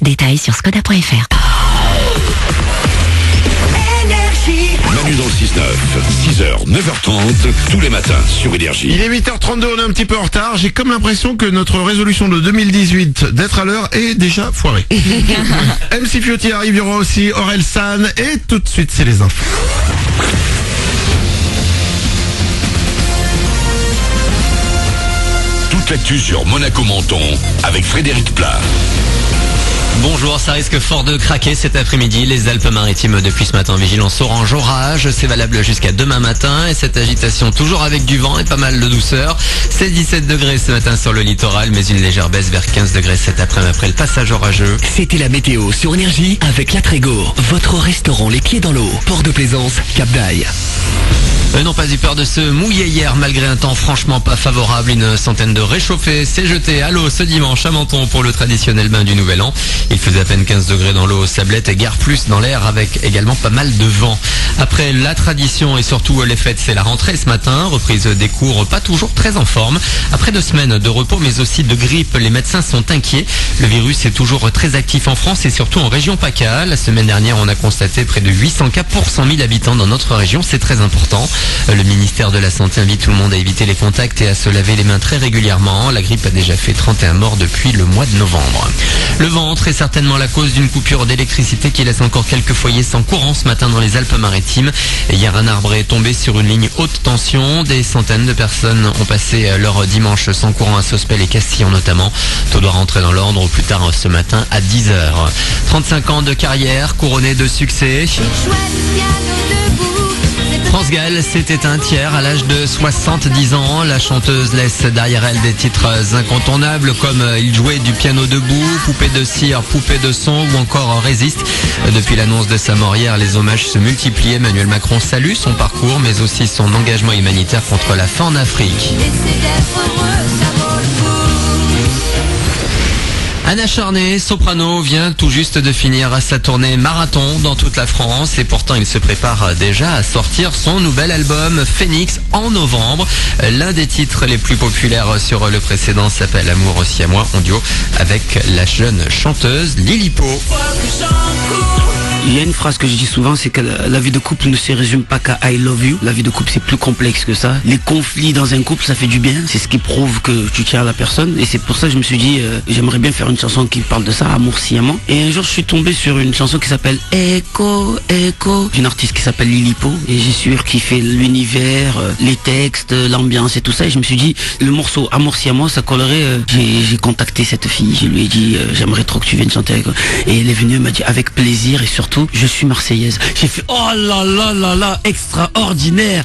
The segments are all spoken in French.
Détails sur skoda.fr. Manu dans le 6-9, 6h, 9h30, tous les matins sur Énergie. Il est 8h32, on est un petit peu en retard. J'ai comme l'impression que notre résolution de 2018 d'être à l'heure est déjà foirée. MC Fiotti arrive, il y aura aussi Aurel San. Et tout de suite, c'est les infos. Toute l'actu sur Monaco-Menton avec Frédéric Plat. Bonjour, ça risque fort de craquer cet après-midi. Les Alpes-Maritimes depuis ce matin, vigilance orange orage. C'est valable jusqu'à demain matin. Et cette agitation toujours avec du vent et pas mal de douceur. C'est 17 degrés ce matin sur le littoral, mais une légère baisse vers 15 degrés cet après-midi après le passage orageux. C'était la météo sur Énergie avec La Trégo, votre restaurant les pieds dans l'eau. Port de Plaisance, Cap d'Aille. Eux n'ont pas eu peur de se mouiller hier malgré un temps franchement pas favorable. Une centaine de réchauffés s'est jeté à l'eau ce dimanche à Menton pour le traditionnel bain du Nouvel An. Il faisait à peine 15 degrés dans l'eau Sablette et Gare Plus dans l'air avec également pas mal de vent. Après la tradition et surtout les fêtes, c'est la rentrée ce matin. Reprise des cours pas toujours très en forme. Après 2 semaines de repos mais aussi de grippe, les médecins sont inquiets. Le virus est toujours très actif en France et surtout en région PACA. La semaine dernière, on a constaté près de 800 cas pour 100 000 habitants dans notre région. C'est très important. Le ministère de la Santé invite tout le monde à éviter les contacts et à se laver les mains très régulièrement. La grippe a déjà fait 31 morts depuis le mois de novembre. Le vent est certainement la cause d'une coupure d'électricité qui laisse encore quelques foyers sans courant ce matin dans les Alpes-Maritimes. Hier, un arbre est tombé sur une ligne haute tension. Des centaines de personnes ont passé leur dimanche sans courant à Sospel et Castillon notamment. Tout doit rentrer dans l'ordre au plus tard ce matin à 10h. 35 ans de carrière couronnée de succès. France Gall s'est éteinte hier à l'âge de 70 ans. La chanteuse laisse derrière elle des titres incontournables comme Il jouait du piano debout, Poupée de cire, Poupée de son ou encore Résiste. Depuis l'annonce de sa mort hier, les hommages se multiplient. Emmanuel Macron salue son parcours mais aussi son engagement humanitaire contre la faim en Afrique. Anna Charnay, soprano, vient tout juste de finir sa tournée marathon dans toute la France et pourtant il se prépare déjà à sortir son nouvel album Phoenix en novembre. L'un des titres les plus populaires sur le précédent s'appelle Amour aussi à moi en duo avec la jeune chanteuse Lilipo. Il y a une phrase que je dis souvent, c'est que la vie de couple ne se résume pas qu'à I love you. La vie de couple, c'est plus complexe que ça. Les conflits dans un couple, ça fait du bien. C'est ce qui prouve que tu tiens à la personne. Et c'est pour ça que je me suis dit, j'aimerais bien faire une chanson qui parle de ça, Amour si à moi. Et un jour, je suis tombé sur une chanson qui s'appelle Echo, Echo, d'une artiste qui s'appelle Lilipo. Et j'ai surkiffé l'univers, les textes, l'ambiance et tout ça. Et je me suis dit, le morceau Amour si à moi, ça collerait. J'ai contacté cette fille. Je lui ai dit, j'aimerais trop que tu viennes chanter avec moi. Et elle est venue, elle m'a dit, avec plaisir et surtout, je suis marseillaise. J'ai fait oh là là là là, extraordinaire.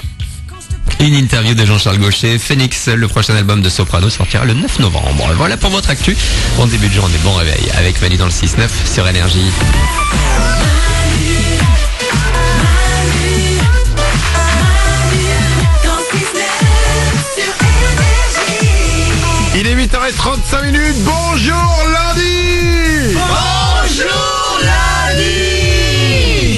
Une interview de Jean-Charles Gaucher. Phoenix, le prochain album de Soprano sortira le 9 novembre. Voilà pour votre actu. Bon début de journée, bon réveil avec Manu dans le 6-9 sur Énergie. Il est 8h35. Bonjour lundi. Bonjour lundi.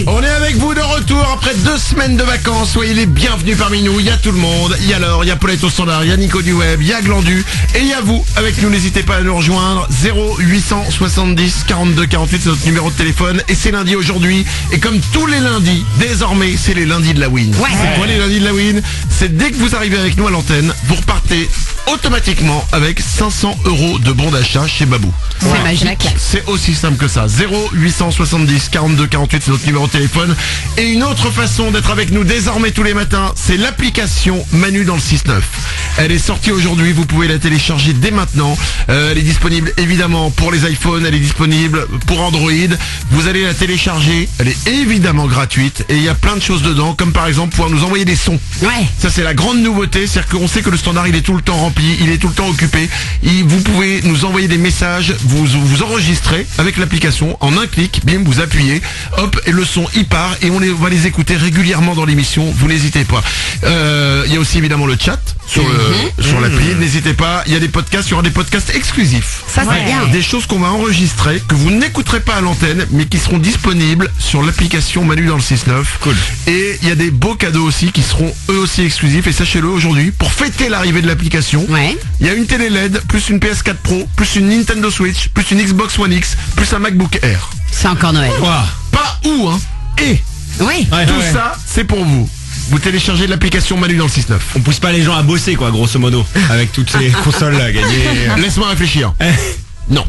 On est avec vous de retour après 2 semaines de vacances. Soyez les bienvenus parmi nous. Il y a tout le monde. Il y a Laure, il y a Paulette au standard, il y a Nico du web, il y a Glandu. Et il y a vous avec nous. N'hésitez pas à nous rejoindre. 0870 42 48, c'est notre numéro de téléphone. Et c'est lundi aujourd'hui. Et comme tous les lundis, désormais, c'est les lundis de la win. Ouais. C'est quoi les lundis de la win? C'est dès que vous arrivez avec nous à l'antenne, vous repartez automatiquement avec 500 € de bon d'achat chez Babou. C'est magique. C'est aussi simple que ça. 0870 42 48, c'est notre numéro de téléphone. Et une autre façon d'être avec nous désormais tous les matins, c'est l'application Manu dans le 6-9. Elle est sortie aujourd'hui, vous pouvez la télécharger dès maintenant. Elle est disponible évidemment pour les iPhones, elle est disponible pour Android. Vous allez la télécharger, elle est évidemment gratuite et il y a plein de choses dedans, comme par exemple pouvoir nous envoyer des sons. Ouais. Ça c'est la grande nouveauté, c'est-à-dire qu'on sait que le standard il est tout le temps rempli, il est tout le temps occupé. Vous pouvez nous envoyer des messages, vous enregistrez avec l'application, en un clic, bim, vous appuyez, hop, et le son il part et on va les écouter régulièrement dans l'émission, vous n'hésitez pas. Il y a aussi évidemment le chat sur l'appli, n'hésitez pas, il y a des podcasts, il y aura des podcasts exclusifs. Ça c'est bien. Des choses qu'on va enregistrer, que vous n'écouterez pas à l'antenne, mais qui seront disponibles sur l'application Manu dans le 6-9. Cool. Et il y a des beaux cadeaux aussi qui seront eux aussi exclusifs. Et sachez-le aujourd'hui, pour fêter l'arrivée de l'application, cadeau. Ouais. Il y a une télé LED, plus une PS4 Pro, plus une Nintendo Switch, plus une Xbox One X, plus un MacBook Air. C'est encore Noël. Ouah. Pas où, hein. Et Oui. Ouais, tout ouais. ça, c'est pour vous. Vous téléchargez l'application Manu dans le 6-9. On pousse pas les gens à bosser, quoi, grosso modo, avec toutes ces consoles là gagnées. Laisse-moi réfléchir. Non.